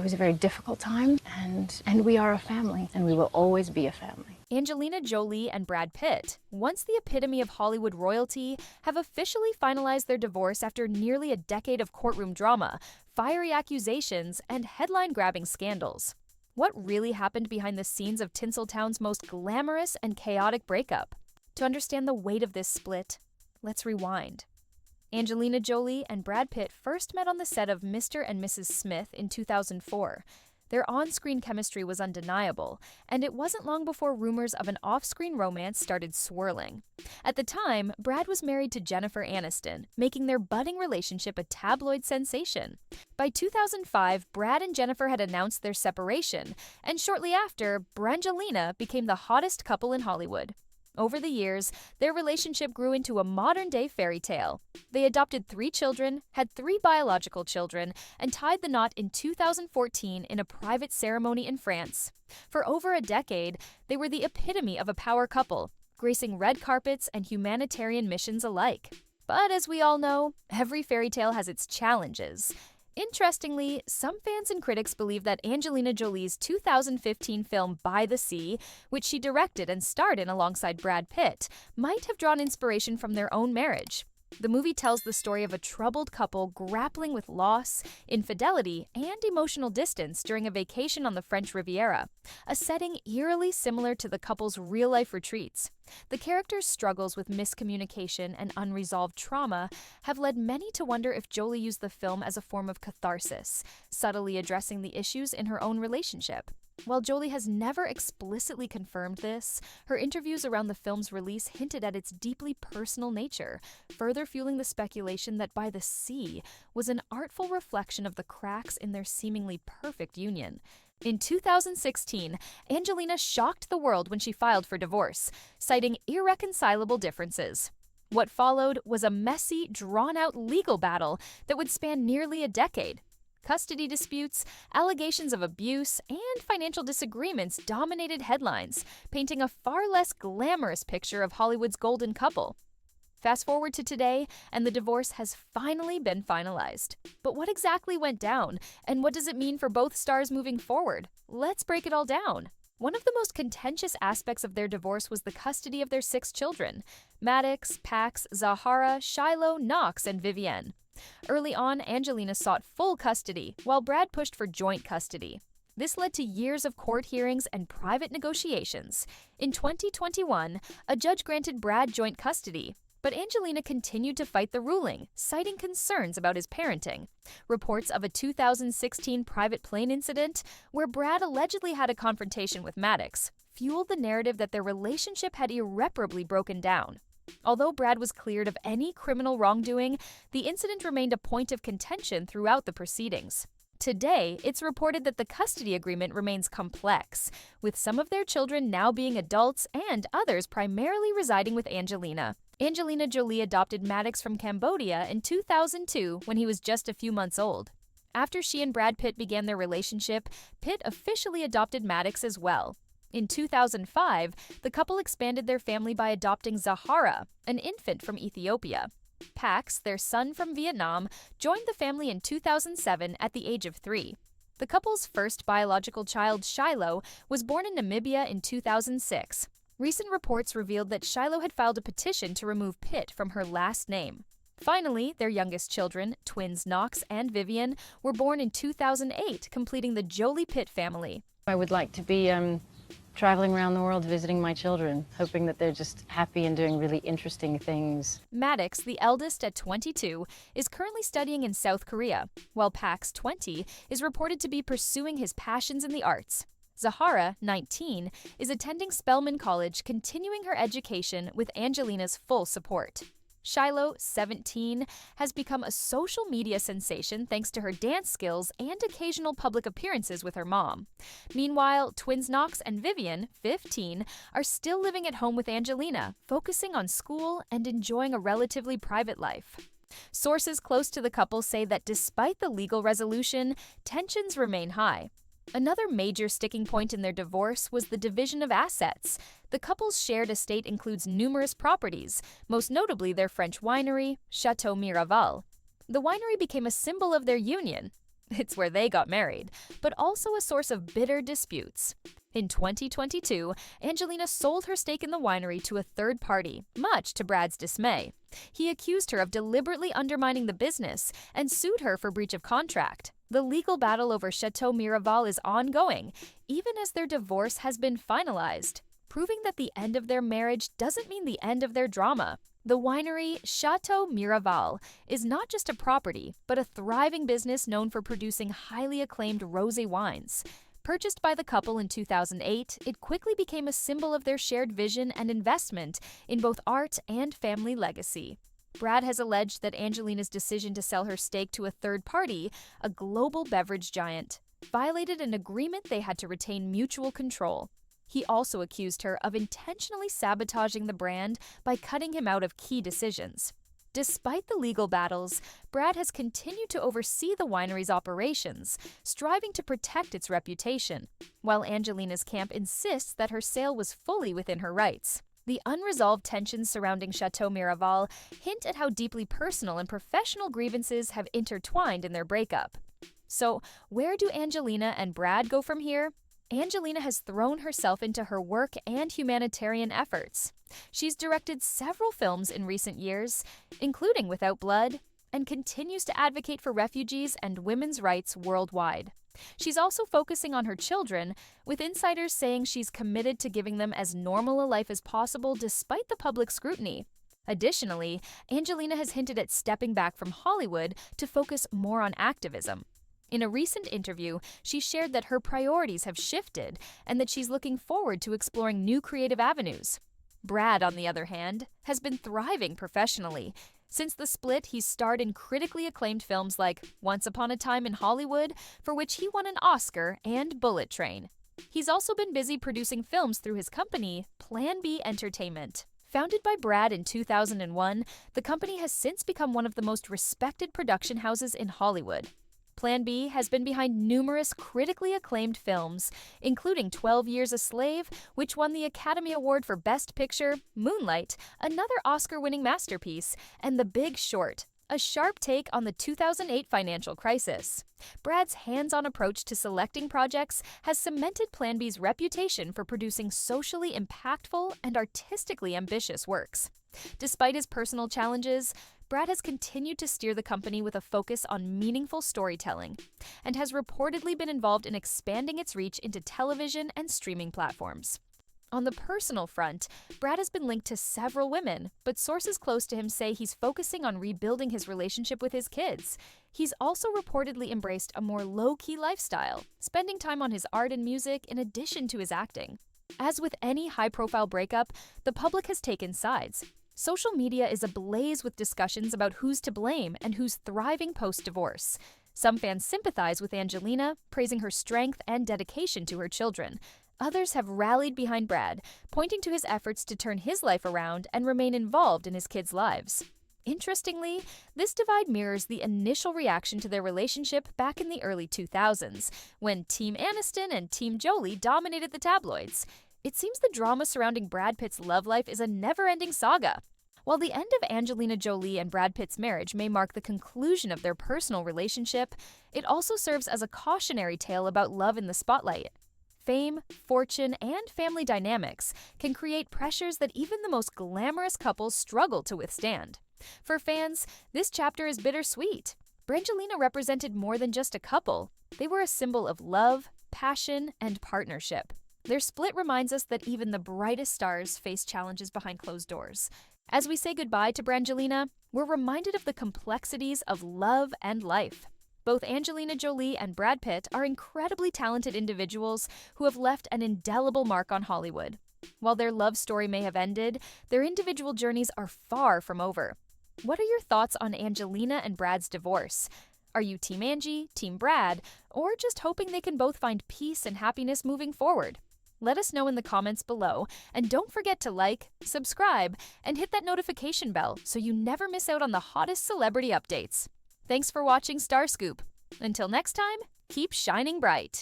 was a very difficult time, and we are a family, and we will always be a family. Angelina Jolie and Brad Pitt, once the epitome of Hollywood royalty, have officially finalized their divorce after nearly a decade of courtroom drama, fiery accusations, and headline-grabbing scandals. What really happened behind the scenes of Tinseltown's most glamorous and chaotic breakup? To understand the weight of this split, let's rewind. Angelina Jolie and Brad Pitt first met on the set of Mr. and Mrs. Smith in 2004. Their on-screen chemistry was undeniable, and it wasn't long before rumors of an off-screen romance started swirling. At the time, Brad was married to Jennifer Aniston, making their budding relationship a tabloid sensation. By 2005, Brad and Jennifer had announced their separation, and shortly after, Brangelina became the hottest couple in Hollywood. Over the years, their relationship grew into a modern-day fairy tale. They adopted 3 children, had 3 biological children, and tied the knot in 2014 in a private ceremony in France. For over a decade, they were the epitome of a power couple, gracing red carpets and humanitarian missions alike. But as we all know, every fairy tale has its challenges. Interestingly, some fans and critics believe that Angelina Jolie's 2015 film By the Sea, which she directed and starred in alongside Brad Pitt, might have drawn inspiration from their own marriage. The movie tells the story of a troubled couple grappling with loss, infidelity, and emotional distance during a vacation on the French Riviera, a setting eerily similar to the couple's real-life retreats. The characters' struggles with miscommunication and unresolved trauma have led many to wonder if Jolie used the film as a form of catharsis, subtly addressing the issues in her own relationship. While Jolie has never explicitly confirmed this, her interviews around the film's release hinted at its deeply personal nature, further fueling the speculation that By the Sea was an artful reflection of the cracks in their seemingly perfect union. In 2016, Angelina shocked the world when she filed for divorce, citing irreconcilable differences. What followed was a messy, drawn-out legal battle that would span nearly a decade. Custody disputes, allegations of abuse, and financial disagreements dominated headlines, painting a far less glamorous picture of Hollywood's golden couple. Fast forward to today, and the divorce has finally been finalized. But what exactly went down, and what does it mean for both stars moving forward? Let's break it all down. One of the most contentious aspects of their divorce was the custody of their 6 children: Maddox, Pax, Zahara, Shiloh, Knox, and Vivienne. Early on, Angelina sought full custody, while Brad pushed for joint custody. This led to years of court hearings and private negotiations. In 2021, a judge granted Brad joint custody, but Angelina continued to fight the ruling, citing concerns about his parenting. Reports of a 2016 private plane incident, where Brad allegedly had a confrontation with Maddox, fueled the narrative that their relationship had irreparably broken down. Although Brad was cleared of any criminal wrongdoing, the incident remained a point of contention throughout the proceedings. Today, it's reported that the custody agreement remains complex, with some of their children now being adults and others primarily residing with Angelina. Angelina Jolie adopted Maddox from Cambodia in 2002 when he was just a few months old. After she and Brad Pitt began their relationship, Pitt officially adopted Maddox as well. In 2005, the couple expanded their family by adopting Zahara, an infant from Ethiopia. Pax, their son from Vietnam, joined the family in 2007 at the age of 3. The couple's first biological child, Shiloh, was born in Namibia in 2006. Recent reports revealed that Shiloh had filed a petition to remove Pitt from her last name. Finally, their youngest children, twins Knox and Vivienne, were born in 2008, completing the Jolie-Pitt family. I would like to be traveling around the world visiting my children, hoping that they're just happy and doing really interesting things. Maddox, the eldest at 22, is currently studying in South Korea, while Pax, 20, is reported to be pursuing his passions in the arts. Zahara, 19, is attending Spelman College, continuing her education with Angelina's full support. Shiloh, 17, has become a social media sensation thanks to her dance skills and occasional public appearances with her mom. Meanwhile, twins Knox and Vivienne, 15, are still living at home with Angelina, focusing on school and enjoying a relatively private life. Sources close to the couple say that despite the legal resolution, tensions remain high. Another major sticking point in their divorce was the division of assets. The couple's shared estate includes numerous properties, most notably their French winery, Chateau Miraval. The winery became a symbol of their union. It's where they got married, but also a source of bitter disputes. In 2022, Angelina sold her stake in the winery to a third party, much to Brad's dismay. He accused her of deliberately undermining the business and sued her for breach of contract. The legal battle over Chateau Miraval is ongoing, even as their divorce has been finalized, proving that the end of their marriage doesn't mean the end of their drama. The winery, Chateau Miraval, is not just a property, but a thriving business known for producing highly acclaimed rosé wines. Purchased by the couple in 2008, it quickly became a symbol of their shared vision and investment in both art and family legacy. Brad has alleged that Angelina's decision to sell her stake to a third party, a global beverage giant, violated an agreement they had to retain mutual control. He also accused her of intentionally sabotaging the brand by cutting him out of key decisions. Despite the legal battles, Brad has continued to oversee the winery's operations, striving to protect its reputation, while Angelina's camp insists that her sale was fully within her rights. The unresolved tensions surrounding Chateau Miraval hint at how deeply personal and professional grievances have intertwined in their breakup. So, where do Angelina and Brad go from here? Angelina has thrown herself into her work and humanitarian efforts. She's directed several films in recent years, including Without Blood, and continues to advocate for refugees and women's rights worldwide. She's also focusing on her children, with insiders saying she's committed to giving them as normal a life as possible despite the public scrutiny. Additionally, Angelina has hinted at stepping back from Hollywood to focus more on activism. In a recent interview, she shared that her priorities have shifted and that she's looking forward to exploring new creative avenues. Brad, on the other hand, has been thriving professionally. Since the split, he's starred in critically acclaimed films like Once Upon a Time in Hollywood, for which he won an Oscar, and Bullet Train. He's also been busy producing films through his company, Plan B Entertainment. Founded by Brad in 2001, the company has since become one of the most respected production houses in Hollywood. Plan B has been behind numerous critically acclaimed films, including 12 Years a Slave, which won the Academy Award for Best Picture, Moonlight, another Oscar-winning masterpiece, and The Big Short, a sharp take on the 2008 financial crisis. Brad's hands-on approach to selecting projects has cemented Plan B's reputation for producing socially impactful and artistically ambitious works. Despite his personal challenges, Brad has continued to steer the company with a focus on meaningful storytelling and has reportedly been involved in expanding its reach into television and streaming platforms. On the personal front, Brad has been linked to several women, but sources close to him say he's focusing on rebuilding his relationship with his kids. He's also reportedly embraced a more low-key lifestyle, spending time on his art and music in addition to his acting. As with any high-profile breakup, the public has taken sides. Social media is ablaze with discussions about who's to blame and who's thriving post-divorce. Some fans sympathize with Angelina, praising her strength and dedication to her children. Others have rallied behind Brad, pointing to his efforts to turn his life around and remain involved in his kids' lives. Interestingly, this divide mirrors the initial reaction to their relationship back in the early 2000s, when Team Aniston and Team Jolie dominated the tabloids. It seems the drama surrounding Brad Pitt's love life is a never-ending saga. While the end of Angelina Jolie and Brad Pitt's marriage may mark the conclusion of their personal relationship, it also serves as a cautionary tale about love in the spotlight. Fame, fortune, and family dynamics can create pressures that even the most glamorous couples struggle to withstand. For fans, this chapter is bittersweet. Brangelina represented more than just a couple. They were a symbol of love, passion, and partnership. Their split reminds us that even the brightest stars face challenges behind closed doors. As we say goodbye to Brangelina, we're reminded of the complexities of love and life. Both Angelina Jolie and Brad Pitt are incredibly talented individuals who have left an indelible mark on Hollywood. While their love story may have ended, their individual journeys are far from over. What are your thoughts on Angelina and Brad's divorce? Are you Team Angie, Team Brad, or just hoping they can both find peace and happiness moving forward? Let us know in the comments below, and don't forget to like, subscribe, and hit that notification bell so you never miss out on the hottest celebrity updates. Thanks for watching Star Scoop. Until next time, keep shining bright.